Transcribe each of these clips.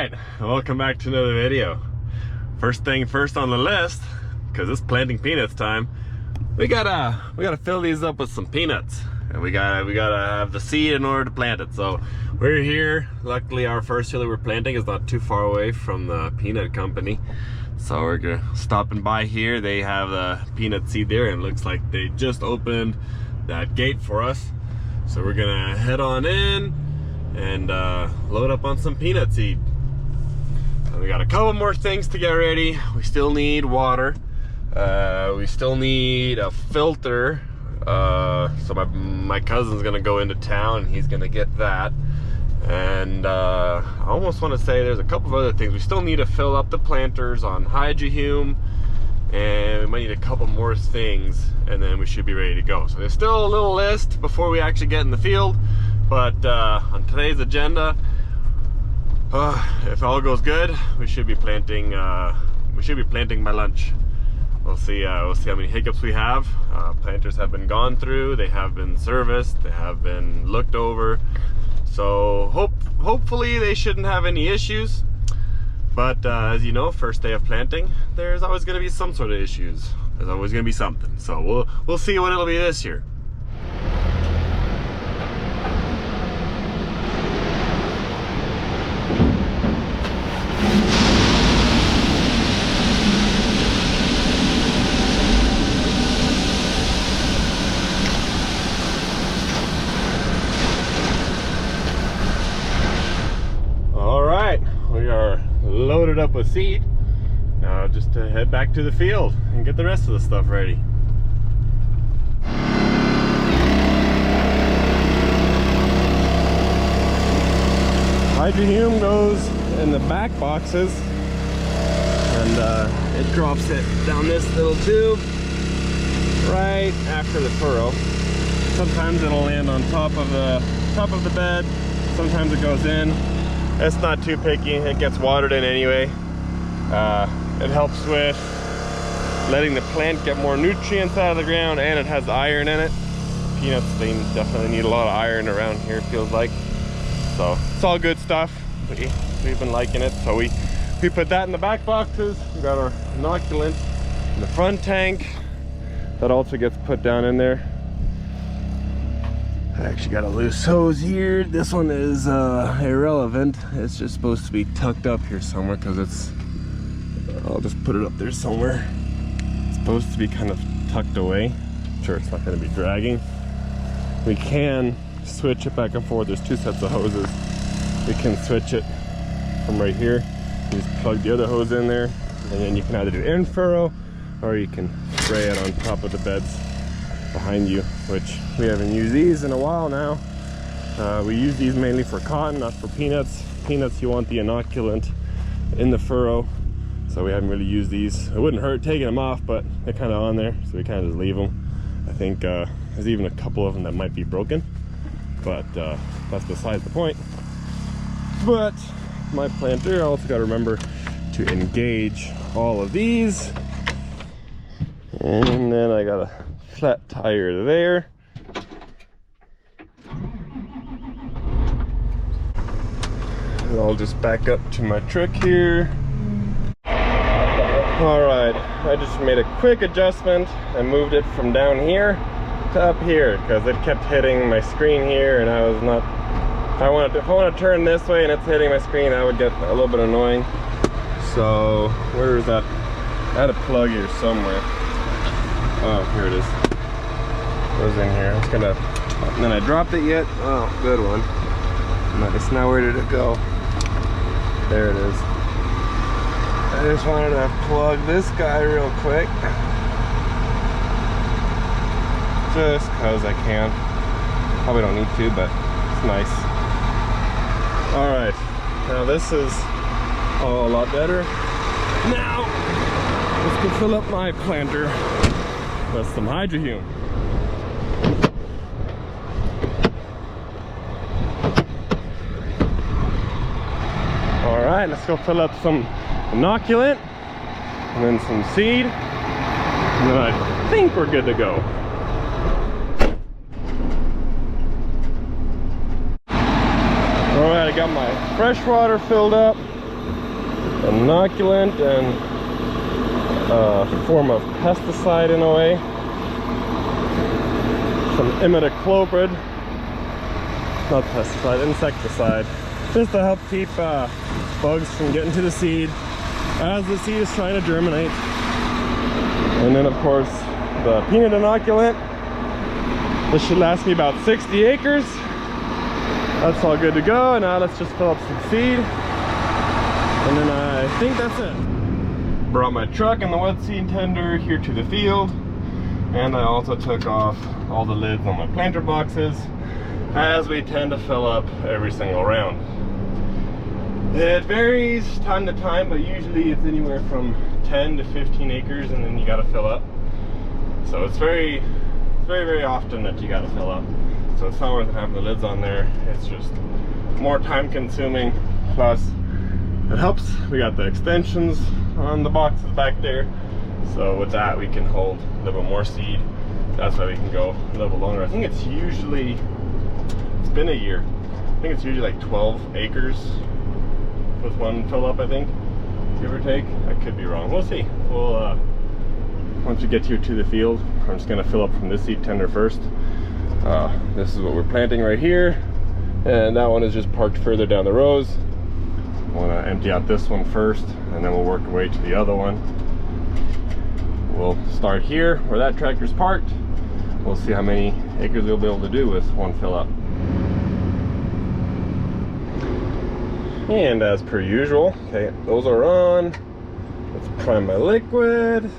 right, welcome back to another video. First thing first on the list, because it's planting peanuts time, we gotta fill these up with some peanuts, and we gotta have the seed in order to plant it. So we're here. Luckily, our first field that we're planting is not too far away from the peanut company, so we're stopping by here. They have the peanut seed there, and it looks like they just opened that gate for us. So we're gonna head on in and load up on some peanut seed. So we got a couple more things to get ready. We still need water. We still need a filter. So my cousin's gonna go into town and he's gonna get that. And I almost want to say there's a couple of other things. We still need to fill up the planters on hydrohume, and we might need a couple more things, and then we should be ready to go. So there's still a little list before we actually get in the field. But on today's agenda, if all goes good, we should be planting. By lunch. We'll see how many hiccups we have. Planters have been gone through. They have been serviced. They have been looked over. So hopefully they shouldn't have any issues. But as you know, first day of planting, there's always going to be some sort of issues. There's always going to be something. So we'll see what it'll be this year. We are loaded up with seed. Now just to head back to the field and get the rest of the stuff ready. Hydrohume goes in the back boxes, and it drops it down this little tube right after the furrow. Sometimes it'll land on top of the bed. Sometimes it goes in. It's not too picky. It gets watered in anyway. It helps with letting the plant get more nutrients out of the ground, and it has iron in it. Peanuts, they definitely need a lot of iron around here, it feels like. So it's all good stuff. We've been liking it. So we put that in the back boxes. We got our inoculant in the front tank. That also gets put down in there. I actually got a loose hose here. This one is irrelevant. It's just supposed to be tucked up here somewhere, because I'll just put it up there somewhere. It's supposed to be kind of tucked away. I'm sure it's not going to be dragging. We can switch it back and forth. There's two sets of hoses. We can switch it from right here. You just plug the other hose in there, and then you can either do in furrow, or you can spray it on top of the beds behind you, which we haven't used these in a while now. We use these mainly for cotton, not for peanuts. Peanuts, you want the inoculant in the furrow, so we haven't really used these. It wouldn't hurt taking them off, but they're kind of on there, so we kind of just leave them. I think there's even a couple of them that might be broken, but that's besides the point. But my planter, I also got to remember to engage all of these, and then I got a flat tire there. And I'll just back up to my truck here. Alright, I just made a quick adjustment and moved it from down here to up here, because it kept hitting my screen here, and I was not, if I want to turn this way and it's hitting my screen, that would get a little bit annoying. So where is that? I had a plug here somewhere. Oh, here it is. Goes in here. It's gonna, and then I dropped it yet. Oh, good one. Nice. Now where did it go? There it is. I just wanted to plug this guy real quick, just cause I can. Probably don't need to, but it's nice. All right, now this is a lot better. Now let's go fill up my planter with some hydrohume. Alright, let's go fill up some inoculant and then some seed, and then I think we're good to go. Alright, I got my fresh water filled up. inoculant and a form of pesticide in a way. Some imidacloprid, not pesticide, insecticide, just to help keep bugs from getting to the seed as the seed is trying to germinate. And then of course the peanut inoculant. This should last me about 60 acres. That's all good to go. Now let's just fill up some seed. And then I think that's it. Brought my truck and the wet seed tender here to the field. And I also took off all the lids on my planter boxes, as we tend to fill up every single round. It varies time to time, but usually it's anywhere from 10 to 15 acres and then you gotta fill up. So it's very often that you gotta fill up. So it's not worth it having the lids on there. It's just more time consuming. Plus it helps, we got the extensions on the boxes back there. So with that we can hold a little bit more seed. That's why we can go a little longer. I think it's been a year. I think it's usually like 12 acres with one fill up, I think, give or take. I could be wrong. We'll see. We'll once we get here to the field, I'm just gonna fill up from this seed tender first. This is what we're planting right here, and that one is just parked further down the rows. I want to empty out this one first, and then we'll work our way to the other one. We'll start here where that tractor's parked. We'll see how many acres we'll be able to do with one fill up. And as per usual, okay, those are on. Let's prime my liquid.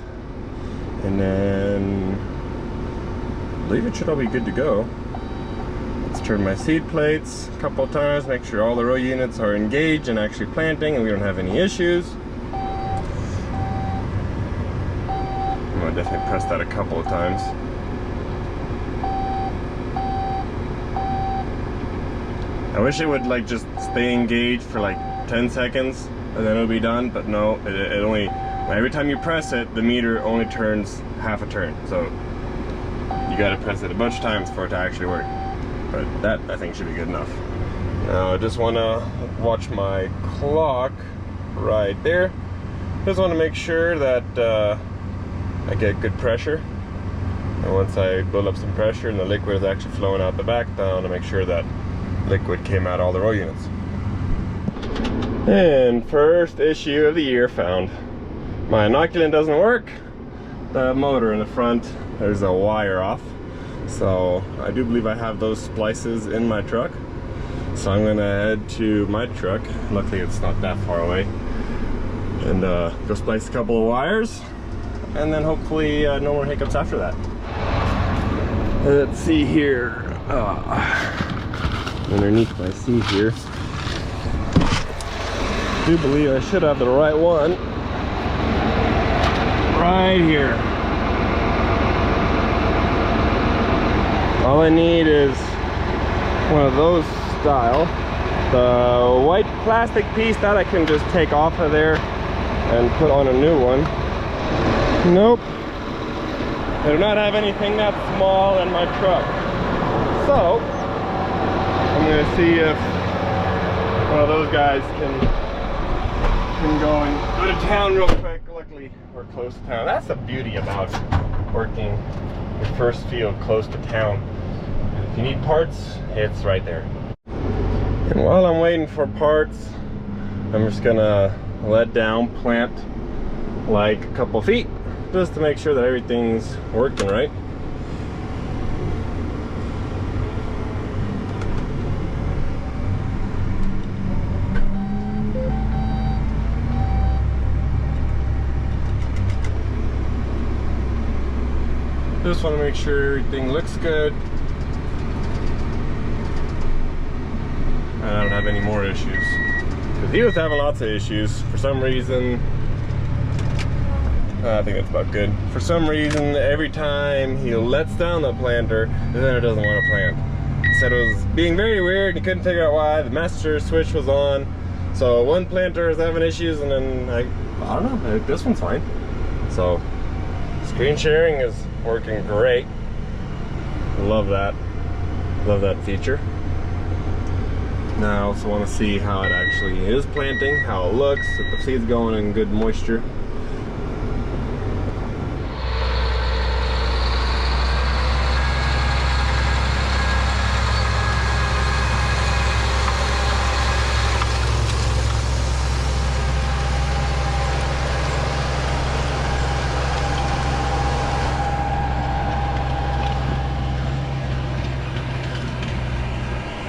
And then I believe it should all be good to go. Let's turn my seed plates a couple of times, make sure all the row units are engaged and actually planting and we don't have any issues. I'm gonna definitely press that a couple of times. I wish it would like just stay engaged for like 10 seconds and then it'll be done, but no, it only, every time you press it, the meter only turns half a turn. So you gotta press it a bunch of times for it to actually work. But that I think should be good enough. Now I just wanna watch my clock right there. Just wanna make sure that I get good pressure. And once I build up some pressure and the liquid is actually flowing out the back, then I wanna make sure that liquid came out all the row units. And first issue of the year found. My inoculant doesn't work. The motor in the front, there's a wire off. So I do believe I have those splices in my truck. So I'm gonna head to my truck. Luckily it's not that far away. And go splice a couple of wires. And then hopefully no more hiccups after that. Let's see here. Underneath my seat here. I do believe I should have the right one. Right here. All I need is one of those style. The white plastic piece that I can just take off of there and put on a new one. Nope. I do not have anything that small in my truck. So I'm gonna see if one of those guys can go and go to town real quick. Luckily, we're close to town. That's the beauty about working your first field close to town. If you need parts, it's right there. And while I'm waiting for parts, I'm just gonna let down, plant like a couple feet, just to make sure that everything's working right. Just want to make sure everything looks good. I don't have any more issues. Because he was having lots of issues. For some reason, I think that's about good. For some reason, every time he lets down the planter, the planter doesn't want to plant. He said it was being very weird. He couldn't figure out why. The master switch was on. So one planter is having issues, and then I don't know. This one's fine. So screen sharing is working great. Love that. Love that feature. Now I also want to see how it actually is planting, how it looks, if the seed's going in good moisture.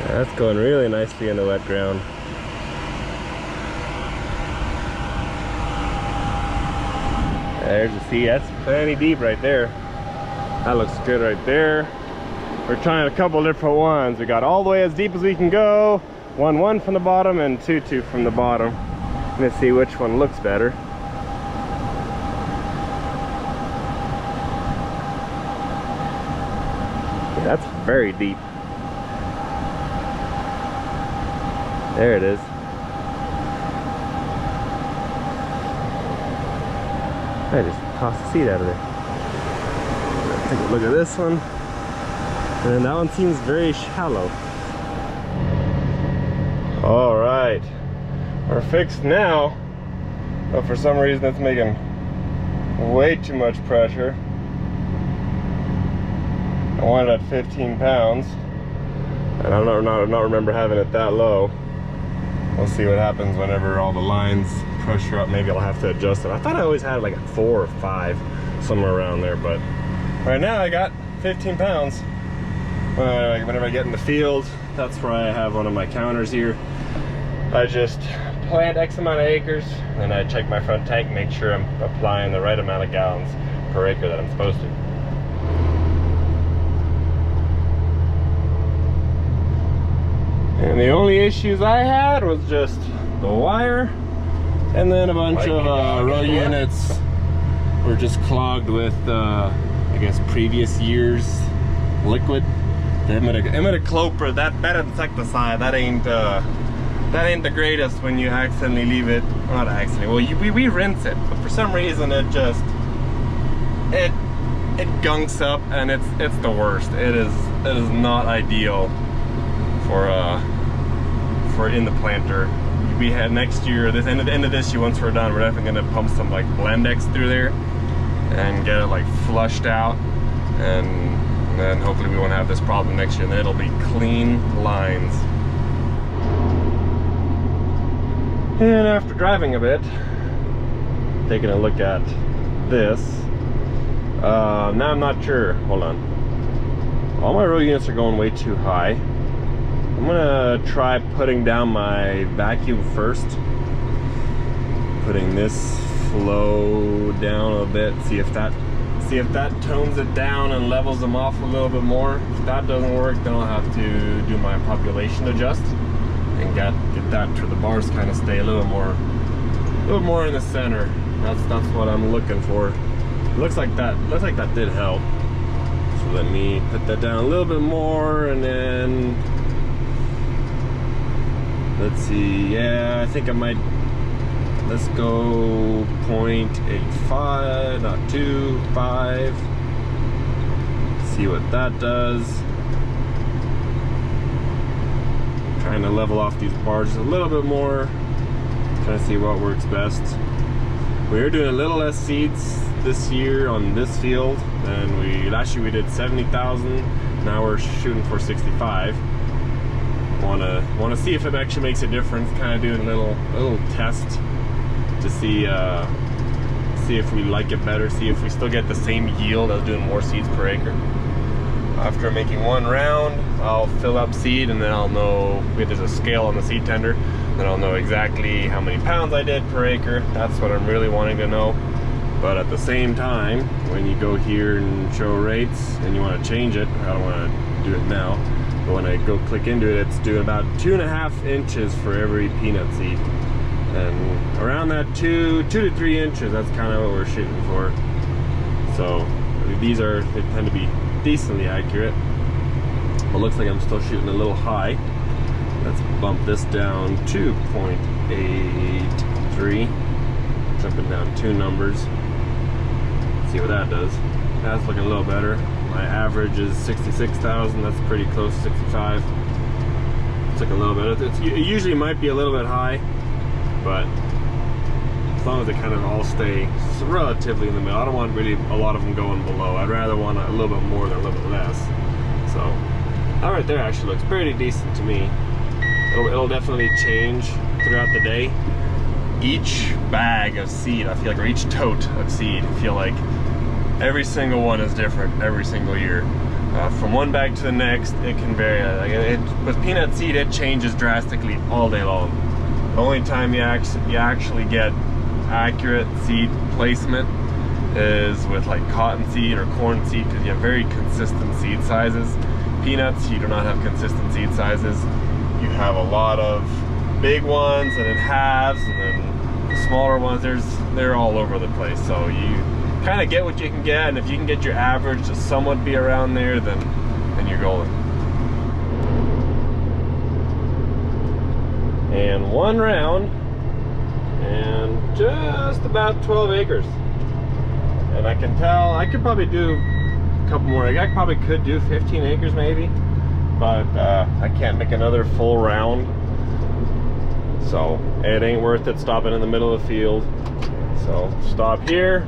That's going really nicely in the wet ground. There's the seed. That's plenty deep right there. That looks good right there. We're trying a couple different ones. We got all the way as deep as we can go. 1-1 from the bottom and 2-2 from the bottom. Let's see which one looks better. Yeah, that's very deep. There it is. I just tossed the seed out of there. Take a look at this one. And that one seems very shallow. All right, we're fixed now, but for some reason it's making way too much pressure. I want it at 15 pounds, and I don't remember having it that low. We'll see what happens whenever all the lines pressure up. Maybe I'll have to adjust it. I thought I always had like a 4 or 5, somewhere around there, but right now I got 15 pounds. Whenever I get in the field, that's where I have one of my counters here. I just plant X amount of acres, and I check my front tank, make sure I'm applying the right amount of gallons per acre that I'm supposed to. And the only issues I had was just the wire, and then a bunch of row units were just clogged with, I guess, previous year's liquid. The imidacloprid, that insecticide, that ain't the greatest when you accidentally leave it. Not accidentally. Well, we rinse it, but for some reason it gunks up, and it's the worst. It is not ideal for in the planter. We had next year, the end of this year, once we're done, we're definitely gonna pump some like Blendex through there and get it like flushed out, and then hopefully we won't have this problem next year, and then it'll be clean lines. And after driving a bit, taking a look at this, now I'm not sure. Hold on. All my row units are going way too high. I'm gonna try putting down my vacuum first. Putting this flow down a bit, see if that tones it down and levels them off a little bit more. If that doesn't work, then I'll have to do my population adjust and get that to the bars kind of stay a little more in the center. That's what I'm looking for. Looks like that did help. So let me put that down a little bit more, and then let's see. Yeah, I think I might. Let's go 0.85, not 2.5. See what that does. Trying to level off these bars a little bit more. Trying to see what works best. We're doing a little less seeds this year on this field than last year we did 70,000. Now we're shooting for 65. Want to see if it actually makes a difference. Kind of doing a little test to see if we like it better, see if we still get the same yield as doing more seeds per acre. After making one round, I'll fill up seed, and then I'll know if there's a scale on the seed tender, then I'll know exactly how many pounds I did per acre. That's what I'm really wanting to know. But at the same time, when you go here and show rates and you want to change it, I don't want to do it now, but when I go click into it, it's doing about 2.5 inches for every peanut seed. And around that 2 to 3 inches, that's kind of what we're shooting for. So they tend to be decently accurate. But looks like I'm still shooting a little high. Let's bump this down to 0.83. Jumping down 2 numbers. See what that does. That's looking a little better. My average is 66,000. That's pretty close to 65. It's like a little bit. It usually might be a little bit high, but as long as they kind of all stay relatively in the middle. I don't want really a lot of them going below. I'd rather want a little bit more than a little bit less. So that right there actually looks pretty decent to me. It'll definitely change throughout the day. Each bag of seed, I feel like, or each tote of seed, I feel like every single one is different every single year. From one bag to the next, it can vary. With peanut seed, it changes drastically all day long. The only time you actually get accurate seed placement is with like cotton seed or corn seed, because you have very consistent seed sizes. Peanuts, you do not have consistent seed sizes. You have a lot of big ones and then halves, and then the smaller ones, they're all over the place. So you kind of get what you can get, and if you can get your average to somewhat be around there, then you're golden. And one round and just about 12 acres. And I can tell I could probably do a couple more. I probably could do 15 acres maybe, but I can't make another full round, so it ain't worth it stopping in the middle of the field. So stop here.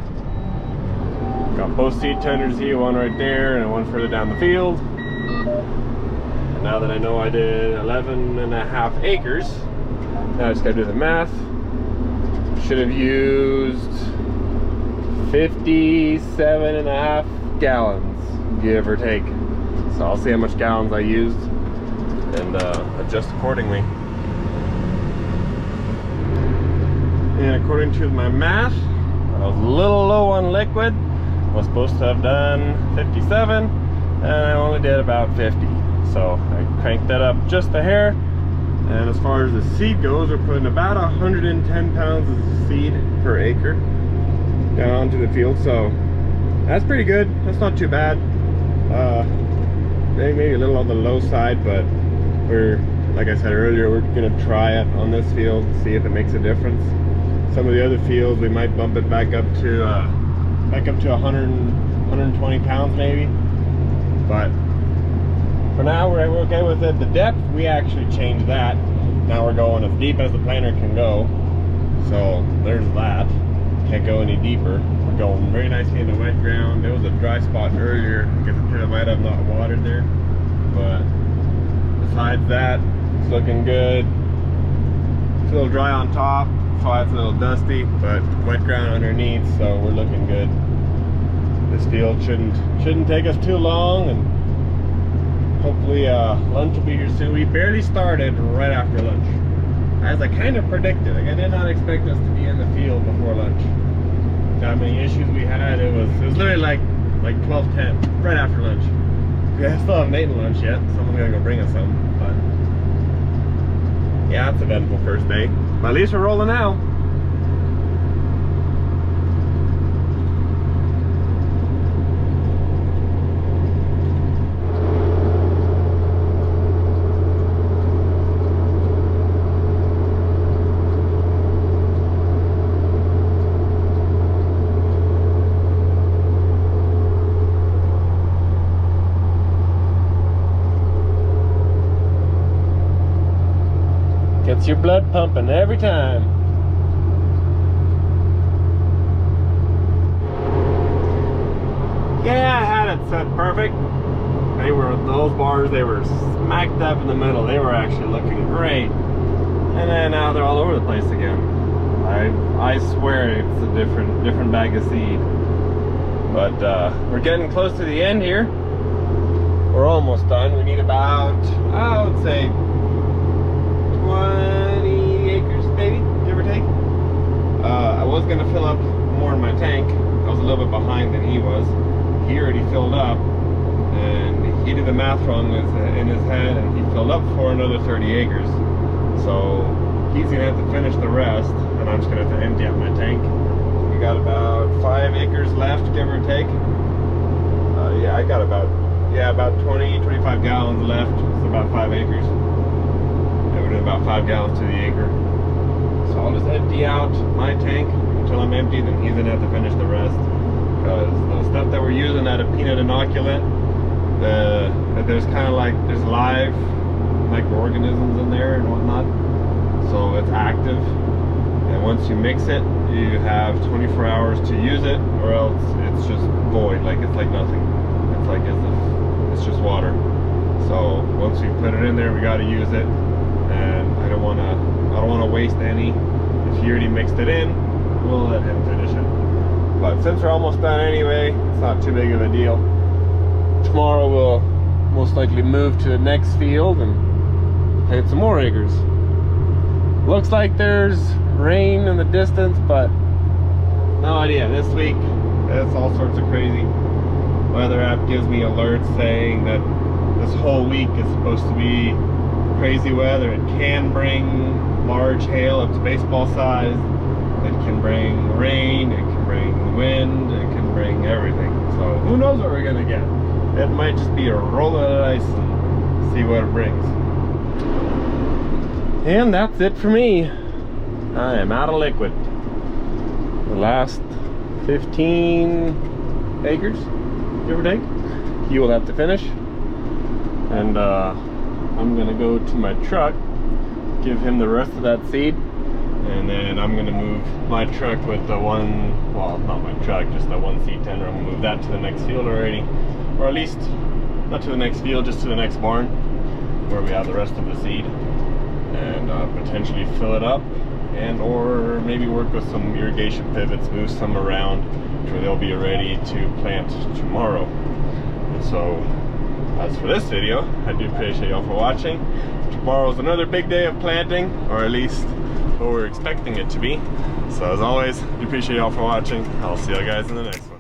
Got both seed tenders here, one right there and one further down the field. And now that I know I did 11.5 acres, now I just gotta do the math. Should have used 57.5 gallons, give or take. So I'll see how much gallons I used and adjust accordingly. And according to my math, I was a little low on liquid. I was supposed to have done 57 and I only did about 50. So I cranked that up just a hair. And as far as the seed goes, we're putting about 110 pounds of seed per acre down onto the field. So that's pretty good. That's not too bad. Maybe a little on the low side, but we're, like I said earlier, we're gonna try it on this field, see if it makes a difference. Some of the other fields, we might bump it back up to 100, 120 pounds maybe. But for now, we're okay with it. The depth, we actually changed that. Now we're going as deep as the planter can go. So there's that. Can't go any deeper. We're going very nicely into wet ground. There was a dry spot earlier. I guess it might have not watered there. But besides that, it's looking good. It's a little dry on top, so it's a little dusty, but wet ground underneath, so we're looking good. This field shouldn't take us too long, and hopefully lunch will be here soon. We barely started right after lunch, as I kind of predicted. Like, I did not expect us to be in the field before lunch. How many issues we had, it was literally like 12:10 right after lunch. I still haven't eaten lunch yet. Someone's gonna go bring us some, but yeah, it's an eventful first day. But at least we're rolling now. Gets your blood pumping every time. Yeah, I had it set perfect. Those bars, they were smack dab in the middle. They were actually looking great. And then now they're all over the place again. I swear it's a different bag of seed. But we're getting close to the end here. We're almost done. We need about, I would say, 20 acres maybe, give or take. I was going to fill up more in my tank. I was a little bit behind than he was. He already filled up, and he did the math wrong in his head, and he filled up for another 30 acres. So he's going to have to finish the rest, and I'm just going to have to empty out my tank. We got about 5 acres left, give or take. Yeah, I got about 20-25 gallons left. It's about 5 acres. We're doing about 5 gallons to the acre. So I'll just empty out my tank until I'm empty, then he's gonna have to finish the rest. Because the stuff that we're using out of peanut inoculant, there's kind of like, there's live microorganisms in there and whatnot. So it's active, and once you mix it, you have 24 hours to use it, or else it's just void, like it's like nothing. It's like as if it's just water. So once we put it in there, we got to use it, and I don't want to waste any. If he already mixed it in, we'll let him finish it. But since we're almost done anyway, it's not too big of a deal. Tomorrow we'll most likely move to the next field and plant some more acres. Looks like there's rain in the distance, but no idea. This week it's all sorts of crazy. Weather app gives me alerts saying that this whole week is supposed to be crazy weather. It can bring large hail up to baseball size. It can bring rain, it can bring wind, it can bring everything. So who knows what we're gonna get. It might just be a roll of the dice and see what it brings. And that's it for me. I am out of liquid. The last 15 acres, give or take, he will have to finish. And I'm gonna go to my truck, give him the rest of that seed, and then I'm gonna move my truck with the one, well, not my truck, just that one seed tender. I'm gonna move that to the next field already, or at least not to the next field, just to the next barn where we have the rest of the seed, and potentially fill it up, and or maybe work with some irrigation pivots, move some around where they'll be ready to plant tomorrow. And so as for this video, I do appreciate y'all for watching. Tomorrow's another big day of planting, or at least what we're expecting it to be. So as always, I appreciate y'all for watching. I'll see you guys in the next one.